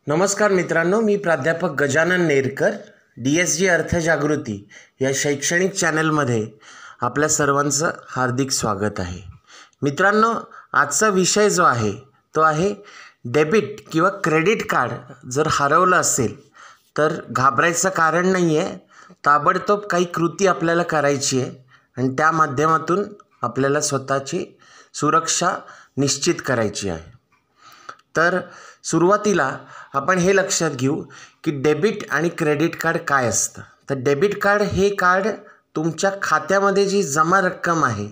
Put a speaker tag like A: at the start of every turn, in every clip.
A: नमस्कार मित्रांनो, मी प्राध्यापक गजानन नेरकर DSG अर्थजागृती या शैक्षणिक चॅनलमध्ये आपल्या सर्वांचं हार्दिक स्वागत आहे. मित्रांनो, आजचा विषय जो आहे तो आहे डेबिट किंवा क्रेडिट कार्ड जर हरवलं असेल तर घाबरायचं कारण नाही आहे. ताबडतोब काही कृती आपल्याला करायची आहे आणि त्या माध्यमातून आपल्याला स्वतःची सुरक्षा निश्चित करायची आहे. तर सुरुवातीला आपण हे लक्षात घेऊ की डेबिट आणि क्रेडिट कार्ड काय असतं. तर डेबिट कार्ड हे कार्ड तुमच्या खात्यामध्ये जी जमा रक्कम आहे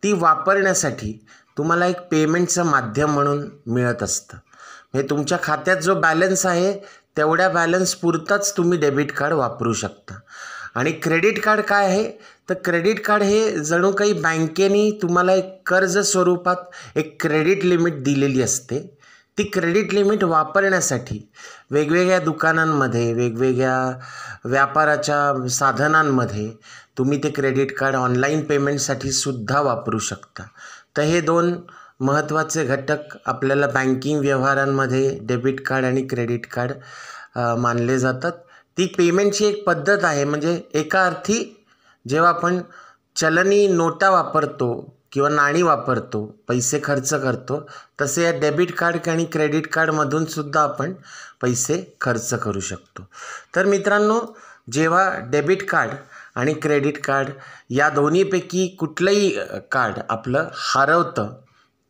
A: ती वापरण्यासाठी तुम्हाला एक पेमेंटचं माध्यम म्हणून मिळत असतं. म्हणजे तुमच्या खात्यात जो बॅलन्स आहे तेवढ्या बॅलन्स पुरताच तुम्ही डेबिट कार्ड वापरू शकता. आणि क्रेडिट कार्ड काय आहे, तर क्रेडिट कार्ड हे जणू काही बँकेने तुम्हाला एक कर्ज स्वरूपात एक क्रेडिट लिमिट दिलेली असते. ती क्रेडिट लिमिट वापरण्यासाठी वेगवेगळ्या दुकानांमध्ये, वेगवेगळ्या व्यापाराच्या साधनांमध्ये तुम्ही ते क्रेडिट कार्ड ऑनलाईन पेमेंटसाठी सुद्धा वापरू शकता. तर हे दोन महत्त्वाचे घटक आपल्याला बँकिंग व्यवहारांमध्ये डेबिट कार्ड आणि क्रेडिट कार्ड मानले जातात. ती पेमेंटची एक पद्धत आहे. म्हणजे एका अर्थी जेव्हा आपण चलनी नोटा वापरतो किंवा नाणी वापरतो, पैसे खर्च करतो, तसे या डेबिट कार्ड आणि क्रेडिट कार्डमधून सुद्धा आपण पैसे खर्च करू शकतो. तर मित्रांनो, जेव्हा डेबिट कार्ड आणि क्रेडिट कार्ड या दोन्हीपैकी कुठलंही कार्ड आपलं हरवतं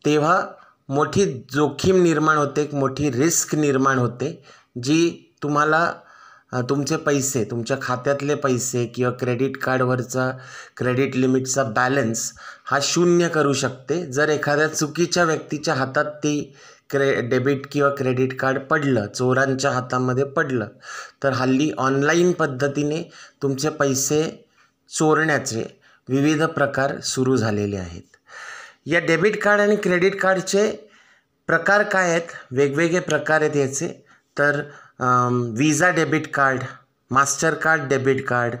A: तेव्हा मोठी जोखीम निर्माण होते, एक मोठी रिस्क निर्माण होते, जी तुम्हाला तुमचे पैसे, तुमच्या खात्यातले पैसे किंवा क्रेडिट कार्डवरचा क्रेडिट लिमिटचा बॅलन्स हा शून्य करू शकते. जर एखाद्या चुकीच्या व्यक्तीच्या हातात ती डेबिट किंवा क्रेडिट कार्ड पडलं, चोरांच्या हातामध्ये पडलं, तर हल्ली ऑनलाईन पद्धतीने तुमचे पैसे चोरण्याचे विविध प्रकार सुरू झालेले आहेत. या डेबिट कार्ड आणि क्रेडिट कार्डचे प्रकार काय आहेत? वेगवेगळे प्रकार आहेत याचे. तर Visa debit card, Mastercard debit card,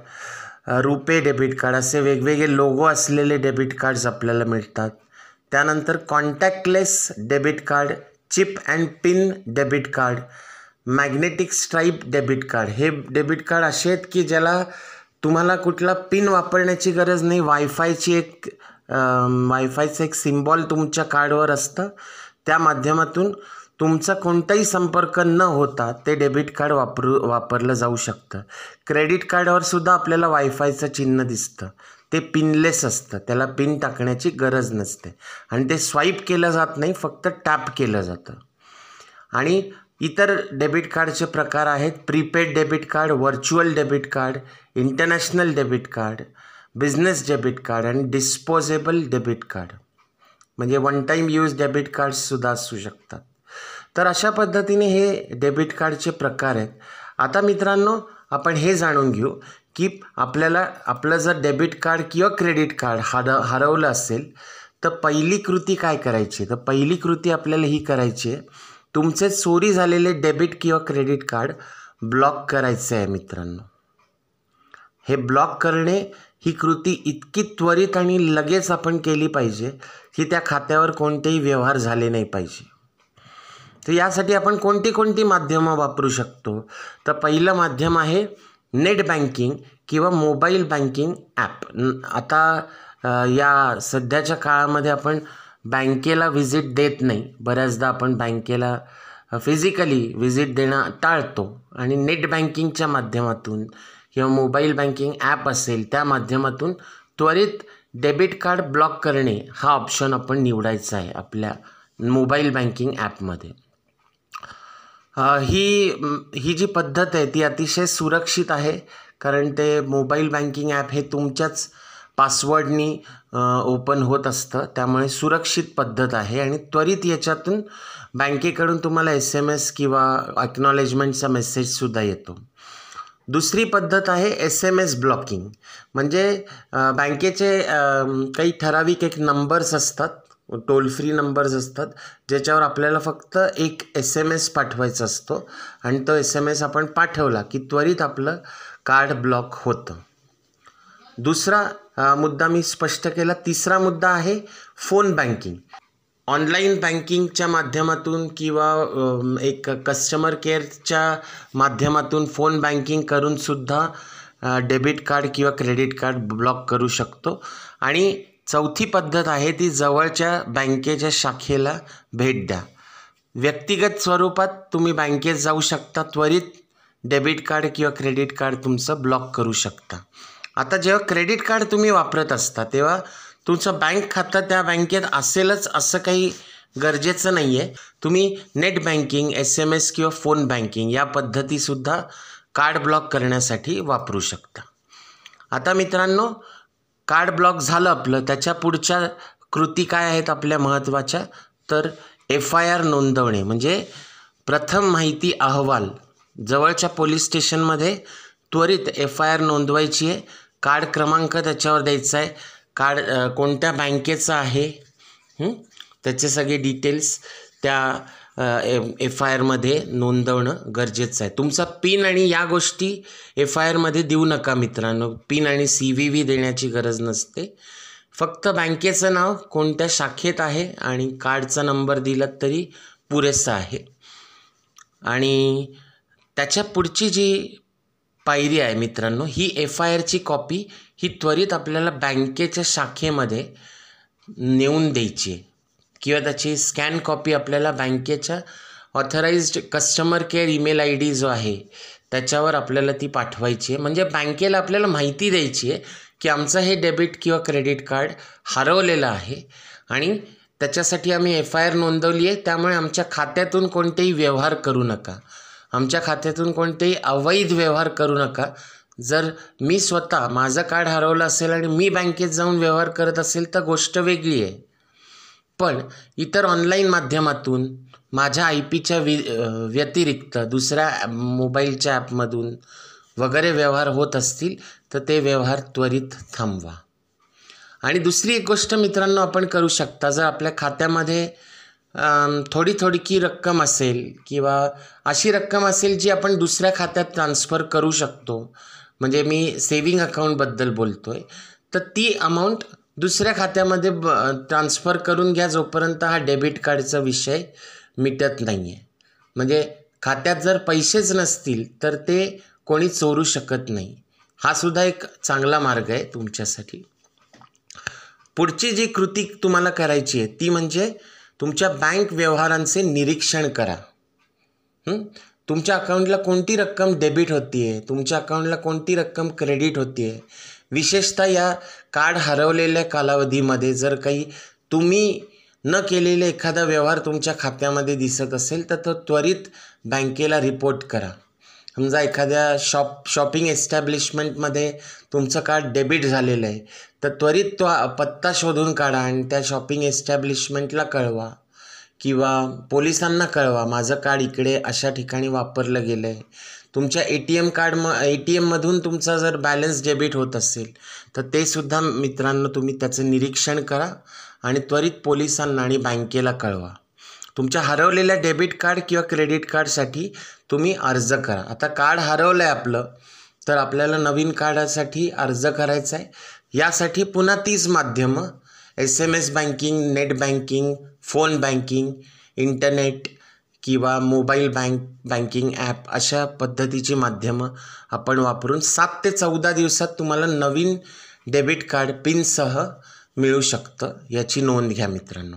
A: RuPay debit card असे वेगवेगळे लोगो असलेले डेबिट कार्ड्स आपल्याला मिळतात. त्यानंतर contactless debit card, chip and pin debit card, magnetic stripe debit card. हे डेबिट कार्ड असे आहेत की ज्याला तुम्हाला कुठला पिन वापरण्याची गरज नाही. वायफायचं एक सिम्बॉल तुमच्या कार्डवर असतं. त्या माध्यमातून तुमचा कोणताही संपर्क न होता ते डेबिट कार्ड वापरलं जाऊ शकतं. क्रेडिट कार्डवर सुद्धा आपल्याला वायफायचं चिन्ह दिसतं. ते पिनलेस असतं, त्याला पिन टाकण्याची गरज नसते आणि ते स्वाईप केलं जात नाही, फक्त टॅप केलं जातं. आणि इतर डेबिट कार्डचे प्रकार आहेत prepaid debit card, virtual debit card, international debit card, business debit card आणि डिस्पोजेबल डेबिट कार्ड. म्हणजे वन टाईम यूज डेबिट कार्ड्ससुद्धा असू शकतात. तर अशा पद्धतीने हे डेबिट कार्डचे प्रकार आहेत. आता मित्रांनो, आपण हे जाणून घेऊ की आपल्याला आपलं जर डेबिट कार्ड किंवा क्रेडिट कार्ड हरवलं असेल तर पहिली कृती काय करायची. तर पहिली कृती आपल्याला ही करायची आहे, तुमचे चोरी झालेले डेबिट किंवा क्रेडिट कार्ड ब्लॉक करायचे आहे. मित्रांनो, हे ब्लॉक करणे ही कृती इतकी त्वरित आणि लगेच आपण केली पाहिजे की त्या खात्यावर कोणतेही व्यवहार झाले नाही पाहिजे. तर यासाठी आपण कोणती माध्यमं वापरू शकतो. तर पहिलं माध्यम आहे नेट बँकिंग किंवा मोबाईल बँकिंग ॲप. आता या सध्याच्या काळामध्ये आपण बँकेला व्हिजिट देत नाही. बऱ्याचदा आपण बँकेला फिजिकली व्हिजिट देणं टाळतो आणि नेट बँकिंगच्या माध्यमातून किंवा मोबाईल बँकिंग ॲप असेल त्या माध्यमातून त्वरित डेबिट कार्ड ब्लॉक करणे हा ऑप्शन आपण निवडायचा आहे आपल्या मोबाईल बँकिंग ॲपमध्ये. ही जी पद्धत आहे ती अतिशय सुरक्षित आहे, कारण ते मोबाईल बँकिंग ॲप हे तुमच्याच पासवर्डनी ओपन होत असतं. त्यामुळे सुरक्षित पद्धत आहे आणि त्वरित याच्यातून बँकेकडून तुम्हाला SMS किंवा अॅक्नॉलेजमेंटचा मेसेजसुद्धा येतो. दुसरी पद्धत आहे SMS ब्लॉकिंग. म्हणजे बँकेचे काही ठराविक एक नंबर्स असतात, टोल फ्री नंबर्स असतात, ज्याच्यावर आपल्याला फक्त एक SMS पाठवायचा असतो आणि तो SMS आपण पाठवला की त्वरित आपलं कार्ड ब्लॉक होतं. दुसरा मुद्दा मी स्पष्ट केला. तिसरा मुद्दा आहे फोन बँकिंग. ऑनलाईन बँकिंगच्या माध्यमातून किंवा एक कस्टमर केअरच्या माध्यमातून फोन बँकिंग करूनसुद्धा डेबिट कार्ड किंवा क्रेडिट कार्ड ब्लॉक करू शकतो. आणि चौथी पद्धत आहे ती जवळच्या बँकेच्या शाखेला भेट द्या. व्यक्तिगत स्वरूपात तुम्ही बँकेत जाऊ शकता, त्वरित डेबिट कार्ड किंवा क्रेडिट कार्ड तुमचं ब्लॉक करू शकता. आता जेव्हा क्रेडिट कार्ड तुम्ही वापरत असता तेव्हा तुमचं बँक खातं त्या बँकेत असेलच असं काही गरजेचं नाही आहे. तुम्ही नेट बँकिंग, SMS किंवा फोन बँकिंग या पद्धतीसुद्धा कार्ड ब्लॉक करण्यासाठी वापरू शकता. आता मित्रांनो, कार्ड ब्लॉक झालं आपलं, त्याच्या पुढच्या कृती काय आहेत आपल्या महत्त्वाच्या, तर FIR नोंदवणे म्हणजे प्रथम माहिती अहवाल. जवळच्या पोलीस स्टेशनमध्ये त्वरित FIR नोंदवायची आहे. कार्ड क्रमांक त्याच्यावर द्यायचा आहे, कार्ड कोणत्या बँकेचं आहे, त्याचे सगळे डिटेल्स त्या FIRमध्ये नोंदवणं गरजेचं आहे. तुमचा पिन आणि या गोष्टी FIRमध्ये देऊ नका मित्रांनो. पिन आणि CVV देण्याची गरज नसते. फक्त बँकेचं नाव, कोणत्या शाखेत आहे आणि कार्डचा नंबर दिला तरी पुरेसा आहे. आणि त्याच्या पुढची जी पायरी आहे मित्रांनो, ही FIRची कॉपी ही त्वरित आपल्याला बँकेच्या शाखेमध्ये नेऊन द्यायची आहे किंवा त्याची स्कॅन कॉपी आपल्याला बँकेच्या authorised customer care email ID जो आहे त्याच्यावर आपल्याला ती पाठवायची आहे. म्हणजे बँकेला आपल्याला माहिती द्यायची आहे की आमचं हे डेबिट किंवा क्रेडिट कार्ड हरवलेलं आहे आणि त्याच्यासाठी आम्ही FIR नोंदवली आहे. त्यामुळे आमच्या खात्यातून कोणतेही व्यवहार करू नका, आमच्या खात्यातून कोणतेही अवैध व्यवहार करू नका. जर मी स्वतः माझं कार्ड हरवलं असेल आणि मी बँकेत जाऊन व्यवहार करत असेल तर गोष्ट वेगळी आहे. पण इतर ऑनलाईन माध्यमातून माझ्या IPच्या व्यतिरिक्त दुसऱ्या मोबाईलच्या ॲपमधून वगैरे व्यवहार होत असतील तर ते व्यवहार त्वरित थांबवा. आणि दुसरी एक गोष्ट मित्रांनो आपण करू शकता, जर आपल्या खात्यामध्ये थोडी की रक्कम असेल किंवा अशी रक्कम असेल जी आपण दुसऱ्या खात्यात ट्रान्सफर करू शकतो, म्हणजे मी सेविंग अकाउंटबद्दल बोलतो आहे, तर ती अमाऊंट दुसऱ्या खात्यामध्ये ट्रान्सफर करून घ्या जोपर्यंत हा डेबिट कार्डचा विषय मिटत नाही आहे. म्हणजे खात्यात जर पैसेच नसतील तर ते कोणी चोरू शकत नाही. हा सुद्धा एक चांगला मार्ग आहे तुमच्यासाठी. पुढची जी कृती तुम्हाला करायची आहे ती म्हणजे तुमच्या बँक व्यवहारांचे निरीक्षण करा. तुमच्या अकाउंटला कोणती रक्कम डेबिट होती आहे, तुमच्या अकाउंटला कोणती रक्कम क्रेडिट होती आहे. विशेषतः या कार्ड हरवलेल्या कालावधीमध्ये जर काही तुम्ही न केलेले एखादा व्यवहार तुमच्या खात्यामध्ये दिसत असेल तर तो त्वरित बँकेला रिपोर्ट करा. समजा एखाद्या शॉपिंग एस्टॅब्लिशमेंटमध्ये तुमचं कार्ड डेबिट झालेलं आहे तर त्वरित तो पत्ता शोधून काढा आणि त्या शॉपिंग एस्टॅब्लिशमेंटला कळवा किंवा पोलिसांना कळवा, माझं कार्ड इकडे अशा ठिकाणी वापरलं गेलं आहे. तुमच्या ATMमधून तुमचा जर बॅलन्स डेबिट होत असेल तर ते सुद्धा मित्रांनो तुम्ही त्याचं निरीक्षण करा आणि त्वरित पोलिसांना आणि बँकेला कळवा. तुमच्या हरवलेल्या डेबिट कार्ड किंवा क्रेडिट कार्डसाठी तुम्ही अर्ज करा. आता कार्ड हरवलं आहे आपलं तर आपल्याला नवीन कार्डासाठी अर्ज करायचा आहे. यासाठी पुन्हा तीच माध्यमं, SMS banking, net banking, phone banking, internet किंवा मोबाईल बँकिंग ॲप अशा पद्धतीची माध्यमं आपण वापरून 7 ते 14 दिवसात तुम्हाला नवीन डेबिट कार्ड पिनसह मिळू शकतं. याची नोंद घ्या मित्रांनो.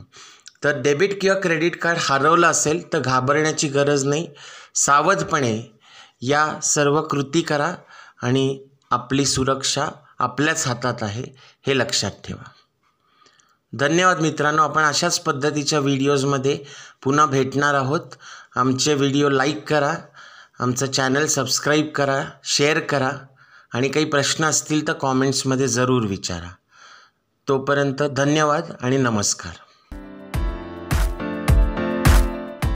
A: तर डेबिट किंवा क्रेडिट कार्ड हरवलं असेल तर घाबरण्याची गरज नाही. सावधपणे या सर्व कृती करा आणि आपली सुरक्षा आपल्याच हातात आहे हे लक्षात ठेवा. धन्यवाद मित्रांनो. आपण अशाच पद्धतीच्या व्हिडिओजमध्ये पुन्हा भेटणार आहोत. आमचे व्हिडिओ लाईक करा, आमचं चॅनल सबस्क्राईब करा, शेअर करा आणि काही प्रश्न असतील तर कॉमेंट्समध्ये जरूर विचारा. तोपर्यंत धन्यवाद आणि नमस्कार.